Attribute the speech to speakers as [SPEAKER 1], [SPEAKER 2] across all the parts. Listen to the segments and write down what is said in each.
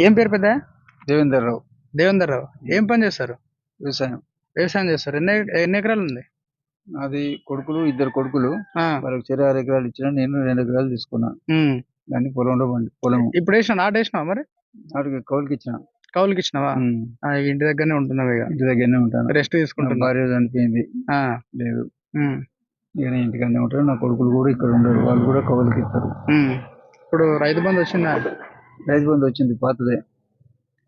[SPEAKER 1] ఏం పేరు పెద్ద?
[SPEAKER 2] దేవేందర్ రావు.
[SPEAKER 1] దేవేందర్ రావు. ఏం పని చేస్తారు?
[SPEAKER 2] వ్యవసాయం.
[SPEAKER 1] వ్యవసాయం చేస్తారు. ఎన్ని ఎకరాలు ఉంది?
[SPEAKER 2] నాది ఇద్దరు కొడుకులు.
[SPEAKER 1] ఆ,
[SPEAKER 2] వాళ్ళకి చెరు 6 ఎకరాలు ఇచ్చిన, నేను 2 ఎకరాలు తీసుకున్నా.
[SPEAKER 1] ఉమ్.
[SPEAKER 2] దాన్ని పొలంలో పొలం
[SPEAKER 1] ఇప్పుడు నాటేసినావా మరి?
[SPEAKER 2] వాటికి కౌలుకి ఇచ్చిన.
[SPEAKER 1] కౌలుకి ఇచ్చినావా? ఇంటి దగ్గరనే ఉంటున్నావు ఇక?
[SPEAKER 2] ఇంటి దగ్గరనే ఉంటాను.
[SPEAKER 1] రెస్ట్ తీసుకుంటున్నా.
[SPEAKER 2] భార్య చనిపోయింది, లేదు. ఇక నేను ఇంటికనే ఉంటాను. నా కొడుకులు కూడా ఇక్కడ ఉండరు, వాళ్ళు కూడా కౌలుకి ఇస్తారు.
[SPEAKER 1] ఇప్పుడు రైతు బంధు వచ్చిందా?
[SPEAKER 2] రైతు బంధు వచ్చింది, పాతదే.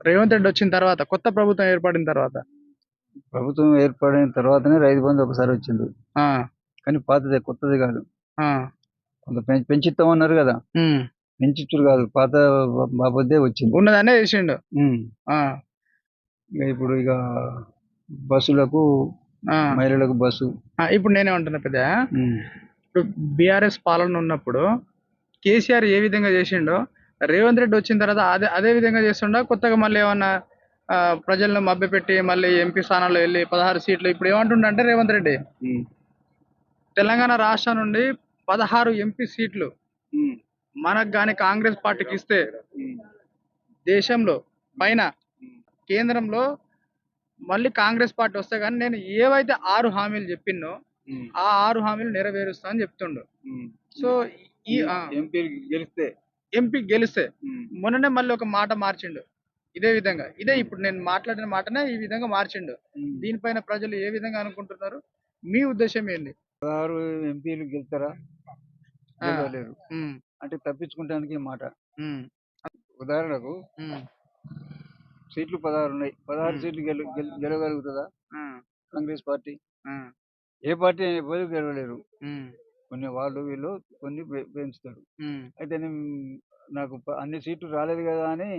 [SPEAKER 1] రేవంత్ రెడ్డి వచ్చిన తర్వాత, కొత్త ప్రభుత్వం ఏర్పడిన తర్వాత
[SPEAKER 2] ప్రభుత్వం ఏర్పడిన తర్వాతనే రైతు బంధు ఒకసారి వచ్చింది. కానీ పాతదే, కొత్తది కాదు. కొంత పెంచిస్తామన్నారు కదా, పెంచిచ్చుడు కాదు, పాత బాబద్దే వచ్చింది.
[SPEAKER 1] ఉన్నదనే చేసిండు.
[SPEAKER 2] ఇప్పుడు బస్సులకు, మహిళలకు బస్సు.
[SPEAKER 1] ఇప్పుడు నేనేమంటున్నా పెద్ద, ఇప్పుడు బీఆర్ఎస్ పాలన ఉన్నప్పుడు కేసీఆర్ ఏ విధంగా చేసిండో రేవంత్ రెడ్డి వచ్చిన తర్వాత అదే విధంగా చేస్తుండ, కొత్తగా మళ్ళీ ఏమన్నా ప్రజలను మభ్యపెట్టి మళ్ళీ ఎంపీ స్థానాల్లో వెళ్ళి 16 సీట్లు ఇప్పుడు ఏమంటుండంటే రేవంత్ రెడ్డి, తెలంగాణ రాష్ట్రం నుండి 16 ఎంపీ సీట్లు మనకు గాని కాంగ్రెస్ పార్టీకి ఇస్తే దేశంలో పైన కేంద్రంలో మళ్ళీ కాంగ్రెస్ పార్టీ వస్తే గానీ నేను ఏవైతే 6 హామీలు చెప్పినో ఆ 6 హామీలు నెరవేరుస్తా అని చెప్తుండు. సో ఈ ఎంపీ గెలిస్తే మొన్ననే మళ్ళీ ఒక మాట మార్చిండు. ఇదే విధంగా, ఇదే ఇప్పుడు నేను మాట్లాడిన మాటనే ఈ విధంగా మార్చిండు. దీనిపైన ప్రజలు ఏ విధంగా అనుకుంటున్నారు? మీ ఉద్దేశం ఏంది?
[SPEAKER 2] 16 ఎంపీలు గెలుస్తారా? గెలవలేరు. అంటే తప్పించుకుంటానికి మాట. ఉదాహరణకు సీట్లు 16 ఉన్నాయి. 16 సీట్లు గెలవగలుగుతుందా కాంగ్రెస్ పార్టీ? ఏ పార్టీ అయినా గెలవలేరు. కొన్ని వాళ్ళు వీళ్ళు కొన్ని పెంచుతారు. అయితే నాకు అన్ని సీట్లు రాలేదు కదా అని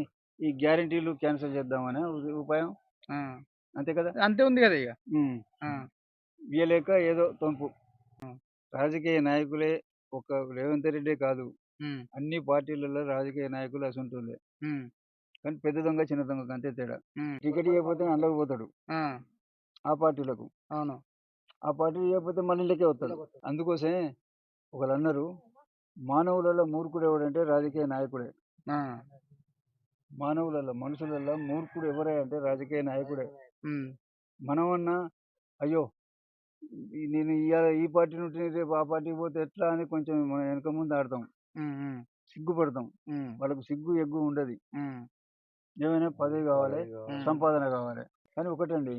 [SPEAKER 2] ఈ గ్యారంటీలు క్యాన్సిల్ చేద్దామని ఉపాయం. అంతే కదా,
[SPEAKER 1] అంతే ఉంది కదా. ఇక
[SPEAKER 2] ఇయ్యలేక ఏదో తొంపు. రాజకీయ నాయకులే, ఒక రేవంత్ రెడ్డే కాదు, అన్ని పార్టీలలో రాజకీయ నాయకులు అసంటోళ్ళే. కానీ పెద్ద దొంగ చిన్న దొంగ అంతే తేడా. టికెట్ ఇవ్వకపోతే అందులోకి పోతాడు ఆ పార్టీలకు.
[SPEAKER 1] అవును,
[SPEAKER 2] ఆ పార్టీ ఇవ్వకపోతే మళ్ళీ ఇంటికే వస్తాడు. అందుకోసమే ఒకళ్ళు అన్నారు, మానవులలో మూర్ఖుడు ఎవడంటే రాజకీయ నాయకుడే. మనుషులలో మూర్ఖుడు ఎవరే అంటే రాజకీయ నాయకుడే. మనమన్నా అయ్యో నేను ఇవాళ ఈ పార్టీ నుండి రేపు ఆ పార్టీకి పోతే ఎట్లా అని కొంచెం మనం వెనక ముందు ఆడతాం, సిగ్గుపడతాం. వాళ్ళకు సిగ్గు ఎగ్గు ఉండదు. ఏమైనా పదవి కావాలి, సంపాదన కావాలి. కానీ ఒకటండి,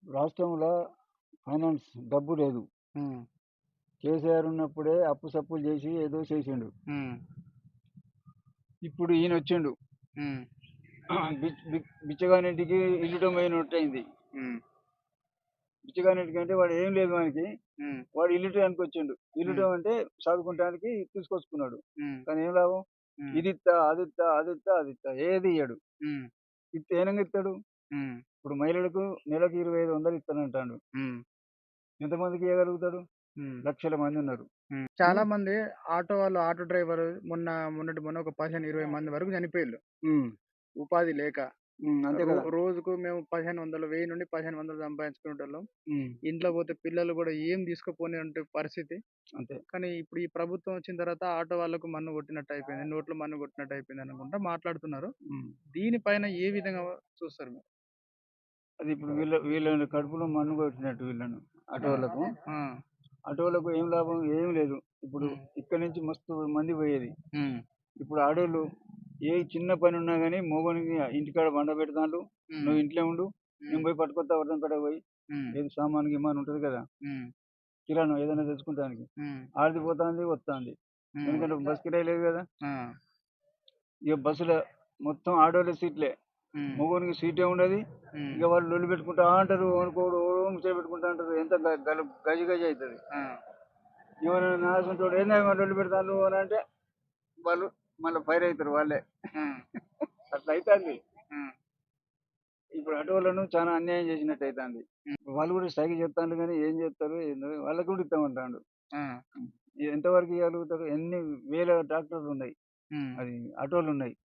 [SPEAKER 2] రాష్ట్రంలో ఫైనాన్స్ డబ్బు లేదు. కేసీఆర్ ఉన్నప్పుడే అప్పు సప్పులు చేసి ఏదో చేసిండు. ఇప్పుడు ఈయన వచ్చిండు, బిచ్చగానింటికి ఇల్లుటం పోయినట్టయింది. బిచ్చగానింటికి అంటే వాడు ఏం లేదు మనకి, వాడు ఇల్లుటానికి వచ్చిండు. ఇల్లుటం అంటే చదువుకుంటానికి తీసుకొచ్చుకున్నాడు. కానీ ఏం లాభం? ఇది ఇస్తా, అది ఇస్తా, అది ఇస్తా, అది ఇస్తా, ఏది ఇయ్యాడు. ఇస్తే ఏనంగా ఇస్తాడు? ఇప్పుడు మహిళలకు నెలకు 2500 ఇస్తానంటాడు. ఎంతమందికి ఇవ్వగలుగుతాడు? లక్షల మంది ఉన్నారు.
[SPEAKER 1] చాలా మంది ఆటో వాళ్ళు, ఆటో డ్రైవర్ మొన్న ఒక 15-20 మంది వరకు చనిపోయారు ఉపాధి లేక. రోజుకు మేము 1500, 1000 నుండి 1500 సంపాదించుకునేటోళ్ళం. ఇంట్లో పోతే పిల్లలు కూడా ఏం తీసుకుపోని అంటే పరిస్థితి
[SPEAKER 2] అంతే.
[SPEAKER 1] కానీ ఇప్పుడు ఈ ప్రభుత్వం వచ్చిన తర్వాత ఆటో వాళ్ళకు మన్ను కొట్టినట్టు అయిపోయింది, నోట్లో మన్ను కొట్టినట్టు అయిపోయింది అనుకుంటా మాట్లాడుతున్నారు. దీనిపైన ఏ విధంగా చూస్తారు మీరు?
[SPEAKER 2] అది ఇప్పుడు వీళ్ళని కడుపులో మన్ను కొట్టినట్టు. వీళ్ళను ఆటోలకు ఏం లాభం? ఏం లేదు. ఇప్పుడు ఇక్కడ నుంచి మస్తు మంది పోయేది. ఇప్పుడు ఆడోళ్ళు ఏ చిన్న పని ఉన్నా గానీ మగోనికి ఇంటికాడ బండ పెడతాను, నువ్వు ఇంట్లో ఉండు, నేను పోయి పట్టుకొస్తా, వర్ధంపేట పోయి ఏది సామాను గిమాను ఉంటది కదా, కిరాణం ఏదైనా తెచ్చుకుంటానికి. ఆడిది పోతాంది, వస్తుంది. ఎందుకంటే బస్ కిరాయి లేదు కదా. ఇక బస్సులో మొత్తం ఆడోళ్ళ సీట్లే, మగోనికి సీటే ఉండదు. ఇక వాళ్ళు లొల్లి పెట్టుకుంటా అంటారు, అనుకోడు ముచ్చట పెట్టుకుంటా అంటారు. ఎంత గజి గజి అవుతుంది. ఏమైనా నాసుంటాడు, ఏందా లొల్లి పెడతాను అని అంటే వాళ్ళు మళ్ళీ ఫైర్ అవుతారు వాళ్ళే. అట్లా అవుతుంది. ఇప్పుడు ఆటోలను చాలా అన్యాయం చేసినట్టు అవుతుంది. వాళ్ళు కూడా స్ట్రైక్ చేస్తాను, కానీ ఏం చేస్తారు వాళ్ళకి కూడా ఇస్తామంటాడు. ఎంతవరకు ఇవ్వగలుగుతారు? ఎన్ని వేల ట్రాక్టర్లు ఉన్నాయి, అది ఆటోలు ఉన్నాయి.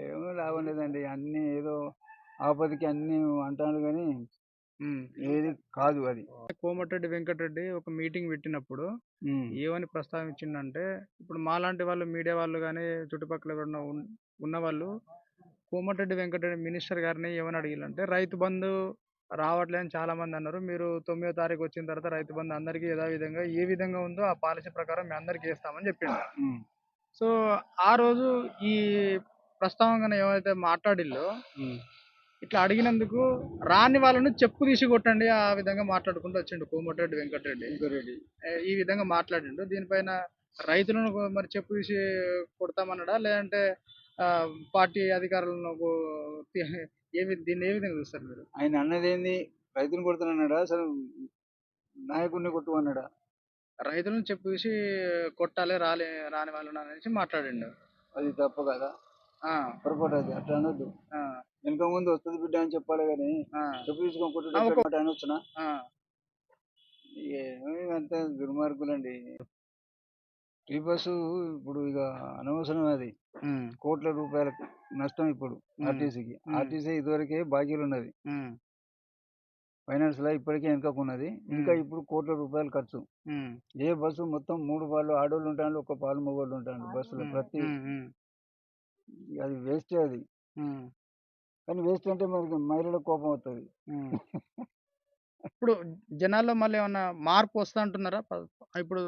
[SPEAKER 2] ఏమో లాభం లేదండి. అన్నీ ఏదో ఆపదకి అన్నీ అంటాడు, కానీ
[SPEAKER 1] ఉమ్.
[SPEAKER 2] ఏది కాదు అది.
[SPEAKER 1] కోమటిరెడ్డి వెంకటరెడ్డి ఒక మీటింగ్ పెట్టినప్పుడు ఏమని ప్రస్తావించిందంటే, ఇప్పుడు మాలాంటి వాళ్ళు మీడియా వాళ్ళు కానీ చుట్టుపక్కల ఎవరన్నా ఉన్న వాళ్ళు కోమటిరెడ్డి వెంకటరెడ్డి మినిస్టర్ గారిని ఏమని అడిగిలంటే, రైతు బంధు రావట్లే అని చాలా మంది అన్నారు. మీరు 9వ తారీఖు వచ్చిన తర్వాత రైతు బంధు అందరికీ యథావిధంగా ఏ విధంగా ఉందో ఆ పాలసీ ప్రకారం మేము అందరికీ ఇస్తామని చెప్పిండు.
[SPEAKER 2] ఉమ్.
[SPEAKER 1] సో ఆ రోజు ఈ ప్రస్తావన ఏమైతే మాట్లాడిల్లో
[SPEAKER 2] ఉమ్.
[SPEAKER 1] ఇట్లా అడిగినందుకు రాని వాళ్ళను చెప్పు తీసి కొట్టండి ఆ విధంగా మాట్లాడుకుంటూ వచ్చిండు కోమటిరెడ్డి వెంకటరెడ్డి.
[SPEAKER 2] ఇంకోరెడ్డి.
[SPEAKER 1] ఈ విధంగా మాట్లాడిండు. దీనిపైన రైతులను మరి చెప్పు తీసి కొడతామన్నాడా, లేదంటే ఆ, పార్టీ అధికారులను దీన్ని ఏ విధంగా చూస్తారు మీరు?
[SPEAKER 2] ఆయన అన్నదేంది, రైతుని కొడుతున్నాడా అసలు నాయకుడిని కొట్టు అన్నాడా?
[SPEAKER 1] రైతులను చెప్పు తీసి కొట్టాలి రాని వాళ్ళని అనేసి మాట్లాడిండు.
[SPEAKER 2] అది తప్పు కదా,
[SPEAKER 1] ఆ,
[SPEAKER 2] పొరపాటు అది, అట్లా అనొద్దు.
[SPEAKER 1] ఆ,
[SPEAKER 2] వెనక ముందు వస్తుంది బిడ్డ అని చెప్పాలి కానీ
[SPEAKER 1] ఆ,
[SPEAKER 2] చెప్పు తీసుకొని
[SPEAKER 1] ఆ, ఒక-
[SPEAKER 2] కొట్టు అనొచ్చునా?
[SPEAKER 1] ఆ,
[SPEAKER 2] అంత దుర్మార్గులండి. ఫ్రీ బస్సు ఇప్పుడు ఇక అనవసరం అది.
[SPEAKER 1] ఉమ్,
[SPEAKER 2] కోట్ల రూపాయల నష్టం ఇప్పుడు
[SPEAKER 1] ఉమ్,
[SPEAKER 2] ఆర్టీసీకి.
[SPEAKER 1] ఉమ్,
[SPEAKER 2] ఆర్టీసీ ఇదివరకే బాకీలు ఉన్నది,
[SPEAKER 1] ఉమ్,
[SPEAKER 2] ఫైనాన్స్ లో ఇప్పటికే వెనుకకున్నది, ఇంకా ఇప్పుడు కోట్ల రూపాయలు ఖర్చు.
[SPEAKER 1] ఉమ్,
[SPEAKER 2] ఏ బస్సు మొత్తం 3 పాలు ఆడోళ్ళు ఉంటాను, ఒక పాలు మగోళ్ళు ఉంటాను బస్సులో ప్రతి.
[SPEAKER 1] ఉమ్, ఉమ్,
[SPEAKER 2] అది వేస్టే అది.
[SPEAKER 1] ఉమ్,
[SPEAKER 2] కానీ వేస్ట్ అంటే మనకి మహిళలకు కోపం వస్తుంది.
[SPEAKER 1] ఉమ్. ఇప్పుడు జనాల్లో మళ్ళీ ఏమన్నా మార్పు వస్తా అంటున్నారా? ఇప్పుడు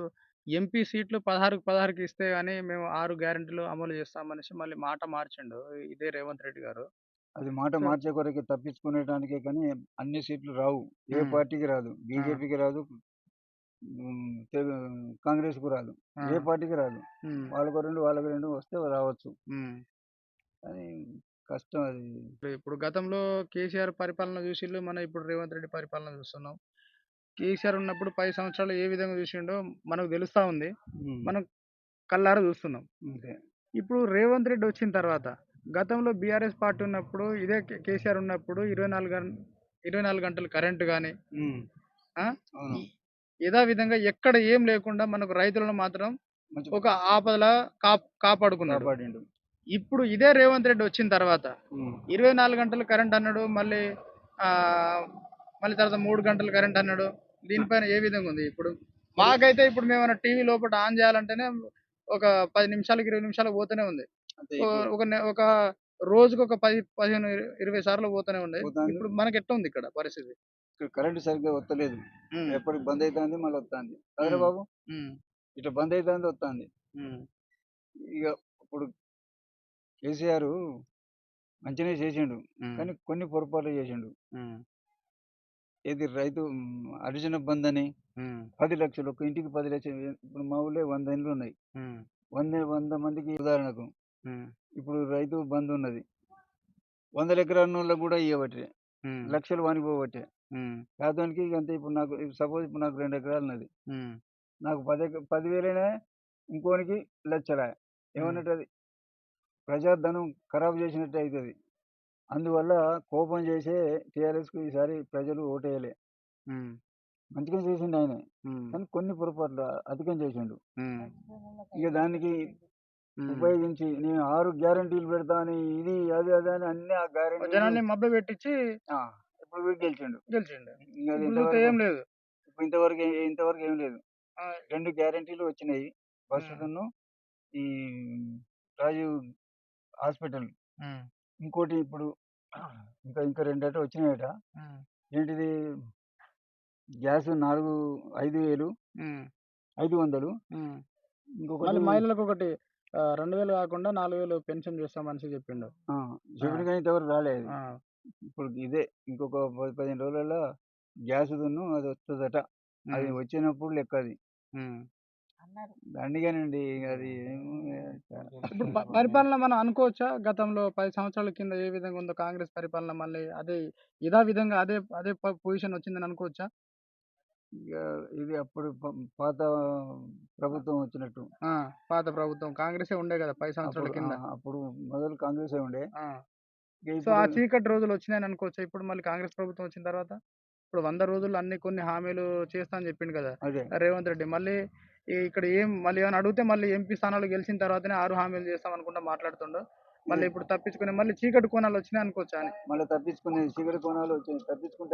[SPEAKER 1] ఎంపీ సీట్లు 16కి ఇస్తే గానీ మేము 6 గ్యారెంటీలు అమలు చేస్తామనేసి మళ్ళీ మాట మార్చిండు ఇదే రేవంత్ రెడ్డి గారు.
[SPEAKER 2] అది మాట
[SPEAKER 1] సో
[SPEAKER 2] మార్చే కొరకే తప్పించుకునేటానికే, కానీ అన్ని సీట్లు రావు. ఏ
[SPEAKER 1] ఉమ్,
[SPEAKER 2] పార్టీకి రాదు,
[SPEAKER 1] ఆ,
[SPEAKER 2] బీజేపీకి రాదు, కాంగ్రెస్ కు రాదు,
[SPEAKER 1] ఆ,
[SPEAKER 2] ఏ పార్టీకి రాదు.
[SPEAKER 1] ఉమ్,
[SPEAKER 2] వాళ్ళకు రెండు వస్తే రావచ్చు,
[SPEAKER 1] ఉమ్.
[SPEAKER 2] కానీ కష్టం అది.
[SPEAKER 1] ఇప్పుడు గతంలో కేసీఆర్ పరిపాలన చూసిళ్ళు, మనం ఇప్పుడు రేవంత్ రెడ్డి పరిపాలన చూస్తున్నాం. కేసీఆర్ ఉన్నప్పుడు 10 సంవత్సరాలు ఏ విధంగా చూసిండో మనకు తెలుస్తా ఉంది.
[SPEAKER 2] ఉమ్.
[SPEAKER 1] మనం కళ్ళారా చూస్తున్నాం.
[SPEAKER 2] అంతే.
[SPEAKER 1] ఇప్పుడు రేవంత్ రెడ్డి వచ్చిన తర్వాత గతంలో బీఆర్ఎస్ పార్టీ ఉన్నప్పుడు ఇదే కేసీఆర్ ఉన్నప్పుడు 24 గంటలు కరెంటు కానీ
[SPEAKER 2] ఉమ్. అవును.
[SPEAKER 1] యథావిధంగా ఎక్కడ ఏం లేకుండా మనకు రైతులను మాత్రం
[SPEAKER 2] మంచి
[SPEAKER 1] ఒక ఆపదలా కాపాడుకున్నాడు.
[SPEAKER 2] కాపాడిండు.
[SPEAKER 1] ఇప్పుడు ఇదే రేవంత్ రెడ్డి వచ్చిన తర్వాత
[SPEAKER 2] ఉమ్.
[SPEAKER 1] 24 గంటలు కరెంట్ అన్నాడు, మళ్ళీ ఆ, మళ్ళీ తర్వాత 3 గంటలు కరెంట్ అన్నాడు. దీనిపైన ఏ విధంగా ఉంది? ఇప్పుడు మాకైతే ఇప్పుడు మేము టీవీ లోపల ఆన్ చేయాలంటేనే ఒక 10 నిమిషాలకు 20 నిమిషాలకు పోతూనే ఉంది.
[SPEAKER 2] అంతే.
[SPEAKER 1] ఒక రోజుకు ఒక 10 15 20 సార్లు పోతూనే ఉంది.
[SPEAKER 2] పోతాంది.
[SPEAKER 1] ఇప్పుడు మనకి ఎట్లా ఉంది ఇక్కడ పరిస్థితి?
[SPEAKER 2] ఇక్కడ కరెంట్ సరిగ్గా వస్తలేదు,
[SPEAKER 1] ఉమ్,
[SPEAKER 2] ఎప్పటికి బంద్ అవుతుంది మళ్ళీ వస్తుంది. అదే
[SPEAKER 1] ఉమ్,
[SPEAKER 2] బాబు,
[SPEAKER 1] ఉమ్,
[SPEAKER 2] ఇట్లా బంద్ అవుతుంది వస్తుంది.
[SPEAKER 1] ఉమ్,
[SPEAKER 2] ఇక ఇప్పుడు కేసీఆర్ మంచిగానే చేసిండు,
[SPEAKER 1] ఉమ్,
[SPEAKER 2] కానీ కొన్ని పొరపాట్లు చేసిండు.
[SPEAKER 1] ఉమ్,
[SPEAKER 2] ఏది రైతు అర్జున బంద్ అని
[SPEAKER 1] ఉమ్,
[SPEAKER 2] 10 లక్షలు, ఒక ఇంటికి 10 లక్షలు. ఇప్పుడు మా ఊళ్ళో 100 ఇండ్లు ఉన్నాయి,
[SPEAKER 1] ఉమ్,
[SPEAKER 2] 100 మందికి ఉదాహరణకు.
[SPEAKER 1] ఉమ్,
[SPEAKER 2] ఇప్పుడు రైతు బంద్ ఉన్నది, 100 ఎకరాల వాళ్ళకి కూడా ఇవ్వబట్టే,
[SPEAKER 1] ఉమ్,
[SPEAKER 2] లక్షలు వానిపోబట్టే.
[SPEAKER 1] ఉమ్,
[SPEAKER 2] పేదవానికి అంతే. ఇప్పుడు నాకు సపోజ్ ఇప్పుడు నాకు 2 ఎకరాలు ఉన్నది,
[SPEAKER 1] ఉమ్,
[SPEAKER 2] నాకు 10,000 ఇంకోనికి లక్షల.
[SPEAKER 1] ఉమ్,
[SPEAKER 2] ఏమన్నట్టు అది ప్రజాధనం ఖరాబ్ చేసినట్టు అవుతుంది. అందువల్ల కోపం చేసే టీఆర్ఎస్కు ఈసారి ప్రజలు ఓటేయలే.
[SPEAKER 1] ఉమ్,
[SPEAKER 2] మంచిగా చేసిండు ఆయన,
[SPEAKER 1] ఉమ్,
[SPEAKER 2] కానీ కొన్ని పొరపాట్లు అధికం చేసిండు.
[SPEAKER 1] ఉమ్,
[SPEAKER 2] ఇక దానికి
[SPEAKER 1] ఉమ్.
[SPEAKER 2] ఉపయోగించి నేను 6 గ్యారెంటీలు పెడతా అని ఇది అది అది అని అన్ని ఆ గ్యారెంటీలు
[SPEAKER 1] జనాల్ని మభ్య పెట్టించి
[SPEAKER 2] ఇప్పుడు వీడు గెలిచిండు.
[SPEAKER 1] గెలిచిండు.
[SPEAKER 2] ఇంకా అది
[SPEAKER 1] ఇప్పుడు చూస్తే ఏం లేదు.
[SPEAKER 2] ఇప్పుడు ఇంతవరకు ఏం లేదు.
[SPEAKER 1] ఆ,
[SPEAKER 2] 2 గ్యారెంటీలు వచ్చినాయి,
[SPEAKER 1] ఉమ్,
[SPEAKER 2] బస్సులను ఈ రాజీవ్ హాస్పిటల్.
[SPEAKER 1] ఉమ్,
[SPEAKER 2] ఇంకోటి ఇప్పుడు ఇంకా ఇంకా 2 వచ్చినాయట.
[SPEAKER 1] ఉమ్,
[SPEAKER 2] ఏంటిది, గ్యాస్ 5,000
[SPEAKER 1] ఉమ్,
[SPEAKER 2] 500.
[SPEAKER 1] ఉమ్.
[SPEAKER 2] ఇంకొకటి
[SPEAKER 1] మళ్ళీ మహిళలకు ఒకటి 2,000 కాకుండా 4,000 పెన్షన్ చేస్తామని చెప్పిండు.
[SPEAKER 2] చెప్పిండు కానీ ఇంతవరకు రాలేదు.
[SPEAKER 1] ఆ,
[SPEAKER 2] ఇప్పుడు ఇదే ఇంకొక 10-15 రోజులలో గ్యాస్ దున్ను అది వస్తుందట. అది
[SPEAKER 1] ఉమ్,
[SPEAKER 2] వచ్చినప్పుడు లెక్క అది
[SPEAKER 1] ఉమ్.
[SPEAKER 2] దండిగానండి. అది
[SPEAKER 1] ఇప్పుడు పరిపాలన మనం అనుకోవచ్చా? గతంలో 10 సంవత్సరాల కింద ఏ విధంగా ఉందో కాంగ్రెస్ పరిపాలన మళ్ళీ అదే ఇదా విధంగా అదే అదే పొజిషన్ వచ్చిందని అనుకోవచ్చా?
[SPEAKER 2] ఇక ఇది అప్పుడు పాత ప్రభుత్వం వచ్చినట్టు.
[SPEAKER 1] ఆ, పాత ప్రభుత్వం కాంగ్రెసే ఉండే కదా 10 సంవత్సరాల
[SPEAKER 2] అప్పుడు
[SPEAKER 1] కింద.
[SPEAKER 2] అప్పుడు మొదలు కాంగ్రెస్ ఉండే.
[SPEAKER 1] ఆ.
[SPEAKER 2] ఇక
[SPEAKER 1] సో ఆ
[SPEAKER 2] ఇప్పుడు
[SPEAKER 1] చీకటి రోజులు వచ్చినాయని అనుకోవచ్చా ఇప్పుడు మళ్ళీ కాంగ్రెస్ ప్రభుత్వం వచ్చిన తర్వాత? ఇప్పుడు 100 రోజులు అన్ని కొన్ని హామీలు చేస్తా అని చెప్పిండు కదా
[SPEAKER 2] అదే
[SPEAKER 1] రేవంత్ రెడ్డి. మళ్ళీ ఇక్కడ మళ్ళీ ఏమైనా అడిగితే మళ్ళీ ఎంపీ స్థానాలు గెలిచిన తర్వాతనే 6 హామీలు చేస్తాం అనుకుంటా మాట్లాడుతుండు. మళ్ళీ ఇప్పుడు తప్పించుకుని మళ్ళీ చీకటి కోణాలు వచ్చినాయి అనుకోవచ్చా అని?
[SPEAKER 2] మళ్ళీ తప్పించుకునే చీకటి కోణాలు వచ్చాయి, తప్పించుకుంటే